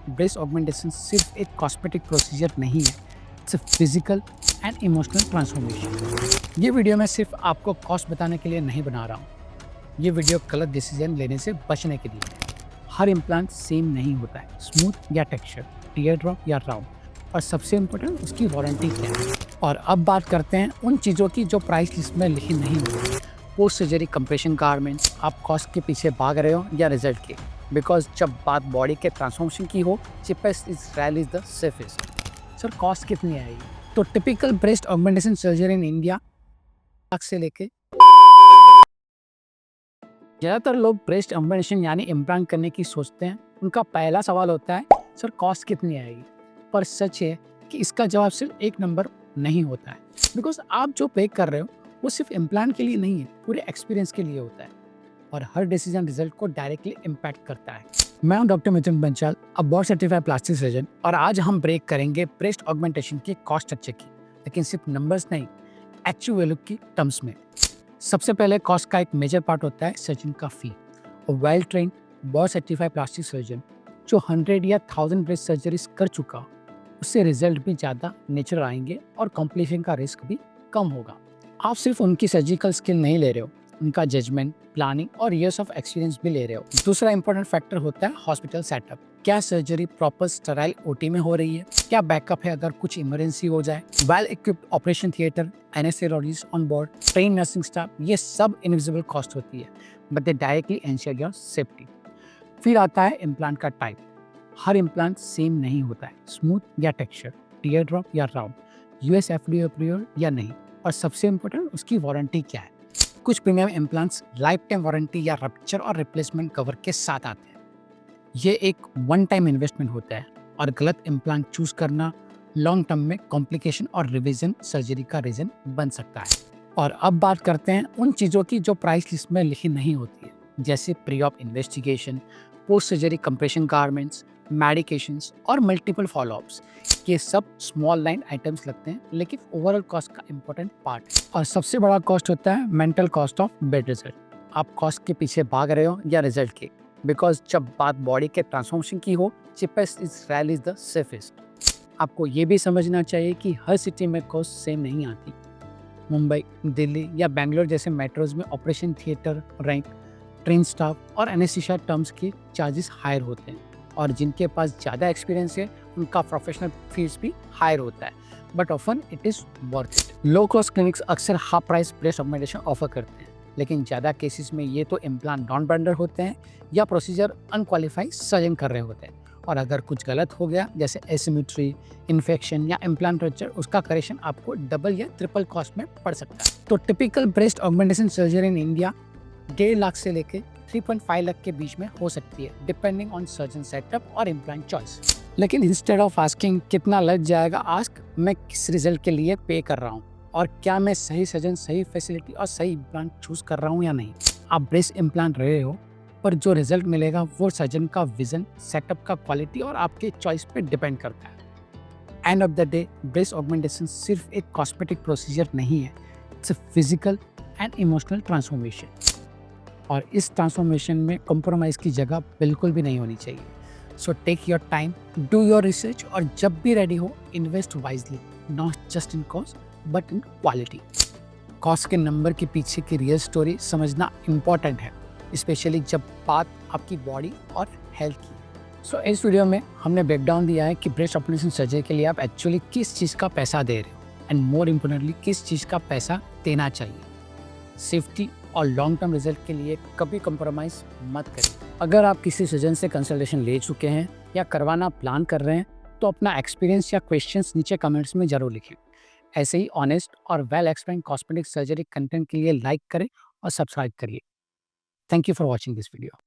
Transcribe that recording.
Breast augmentation सिर्फ एक cosmetic procedure नहीं है, it's a physical and emotional transformation. ये वीडियो मैं सिर्फ आपको कॉस्ट बताने के लिए नहीं बना रहा हूँ, ये वीडियो गलत डिसीजन लेने से बचने के लिए है। हर इम्प्लांट सेम नहीं होता है, स्मूथ या टेक्सचर, टीयर ड्रॉप या राउंड, और सबसे इम्पोर्टेंट उसकी वारंटी क्या है। और अब बात करते हैं उन चीज़ों की जो प्राइस लिस्ट में लिखी नहीं होती। पोस्ट सर्जरी कंप्रेशन गारमेंट्स, आप कॉस्ट के पीछे भाग रहे हो या रिजल्ट के? बिकॉज जब बात बॉडी के ट्रांसफॉर्मेशन की हो, cheapest is rail is the safest. Sir cost कितनी आएगी? तो typical breast augmentation surgery in India lakh से लेके ज़्यादातर लोग ब्रेस्ट ऑगमेंटेशन यानी इम्प्लांट करने की सोचते हैं। उनका पहला सवाल होता है, सर कॉस्ट कितनी आएगी? पर सच है कि इसका जवाब सिर्फ एक नंबर नहीं होता है। बिकॉज आप जो पे कर रहे हो वो सिर्फ इम्प्लांट के लिए नहीं है, पूरे एक्सपीरियंस के लिए होता है, और हर डिसीजन रिजल्ट को डायरेक्टली इम्पैक्ट करता है। मैं हूं डॉक्टर मिथुन बंचाल, अ बोर्ड सर्टिफाइड प्लास्टिक सर्जन, और आज हम ब्रेक करेंगे ब्रेस्ट ऑगमेंटेशन के कॉस्ट स्ट्रक्चर की, लेकिन सिर्फ नंबर्स नहीं, एक्चुअल वैल्यू की टर्म्स में। सबसे पहले कॉस्ट का एक मेजर पार्ट होता है सर्जन का फी। और well train board certified plastic surgeon जो 100 या 1000 ब्रेस्ट सर्जरीज कर चुका, उससे रिजल्ट भी ज़्यादा नेचुरल आएंगे और कॉम्प्लिकेशन का रिस्क भी कम होगा। आप सिर्फ उनकी सर्जिकल स्किल नहीं ले रहे हो, उनका जजमेंट, प्लानिंग और ईयर्स ऑफ एक्सपीरियंस भी ले रहे हो। दूसरा इंपॉर्टेंट फैक्टर होता है हॉस्पिटल सेटअप। क्या सर्जरी प्रॉपर स्टेराइल ओटी में हो रही है? क्या बैकअप है अगर कुछ इमरजेंसी हो जाए? Well equipped operation theatre, anaesthesiologist on board, train nursing staff, ये सब इनविजिबल कॉस्ट होती है, but they directly ensure your safety. फिर आता है इम्प्लांट का टाइप। हर इम्प्लांट सेम नहीं होता है, स्मूथ या टेक्सचर, टीयर ड्रॉप या राउंड, यूएस एफडीए अप्रूव्ड या नहीं, और सबसे इम्पोर्टेंट उसकी वारंटी क्या है। कुछ premium implants life time warranty या रप्चर और रिप्लेसमेंट कवर के साथ आते हैं। ये एक वन टाइम इन्वेस्टमेंट होता है, और गलत इम्प्लांट चूज करना लॉन्ग टर्म में कॉम्प्लिकेशन और रिवीजन सर्जरी का रीजन बन सकता है। और अब बात करते हैं उन चीज़ों की जो प्राइस लिस्ट में लिखी नहीं होती है, जैसे pre op investigation, post surgery compression garments, medications और मल्टीपल फॉलोअप्स। ये सब स्मॉल लाइन आइटम्स लगते हैं, लेकिन ओवरऑल कॉस्ट का इंपॉर्टेंट पार्ट है। और सबसे बड़ा कॉस्ट होता है mental cost of bed result. आप कॉस्ट के पीछे भाग रहे हो या रिजल्ट के? बिकॉज जब बात बॉडी के ट्रांसफॉर्मेशन की हो, cheapest is rail is the safest. आपको ये भी समझना चाहिए कि हर सिटी में कॉस्ट सेम नहीं आती। मुंबई, दिल्ली या बैंगलोर जैसे मेट्रोज में operation theatre, rank, train staff और एनेस्थीसिया टर्म्स के चार्जेस हायर होते हैं, और जिनके पास ज़्यादा एक्सपीरियंस है उनका प्रोफेशनल फीस भी हायर होता है, but often it is worth it. Low cost clinics अक्सर half price breast augmentation offer करते हैं, लेकिन ज़्यादा केसेस में ये तो इम्प्लांट नॉन ब्रांडर होते हैं या प्रोसीजर अनक्वालिफाइड सर्जन कर रहे होते हैं, और अगर कुछ गलत हो गया जैसे एसिमेट्री, इन्फेक्शन या इम्प्लांट रप्चर, उसका करेक्शन आपको डबल या ट्रिपल कॉस्ट में पड़ सकता है। तो typical breast augmentation surgery in India 1.5 lakh से लेके 3.5 लाख के बीच में हो सकती है, डिपेंडिंग ऑन सर्जन सेटअप और इम्प्लांट चॉइस। लेकिन इंस्टेड ऑफ आस्किंग कितना लग जाएगा, आस्क मैं किस रिजल्ट के लिए पे कर रहा हूँ, और क्या मैं सही सर्जन, सही फैसिलिटी और सही इम्प्लांट चूज कर रहा हूँ या नहीं। आप ब्रेस्ट इम्प्लांट रहे हो, पर जो रिजल्ट मिलेगा वो सर्जन का विजन, सेटअप का क्वालिटी और आपके चॉइस पे डिपेंड करता है। End of the day, breast augmentation सिर्फ एक कॉस्मेटिक प्रोसीजर नहीं है, it's a physical and emotional transformation, और इस ट्रांसफॉर्मेशन में कॉम्प्रोमाइज की जगह बिल्कुल भी नहीं होनी चाहिए। So take your time, do your research, और जब भी रेडी हो invest wisely, not just in cost but in quality. Cost के नंबर के पीछे की रियल स्टोरी समझना इम्पॉर्टेंट है, स्पेशली जब बात आपकी बॉडी और हेल्थ की। सो इस वीडियो में हमने ब्रेकडाउन दिया है कि ब्रेस्ट ऑपरेशन सर्जरी के लिए आप एक्चुअली किस चीज़ का पैसा दे रहे हो, एंड मोर इम्पोर्टेंटली किस चीज़ का पैसा देना चाहिए। सेफ्टी और लॉन्ग टर्म रिजल्ट के लिए कभी कॉम्प्रोमाइज़ मत करें। अगर आप किसी सर्जन से कंसल्टेशन ले चुके हैं या करवाना प्लान कर रहे हैं, तो अपना एक्सपीरियंस या क्वेश्चंस नीचे कमेंट्स में ज़रूर लिखें। ऐसे ही ऑनेस्ट और well explain cosmetic surgery content के लिए लाइक करें और सब्सक्राइब करिए। Thank you for watching this video.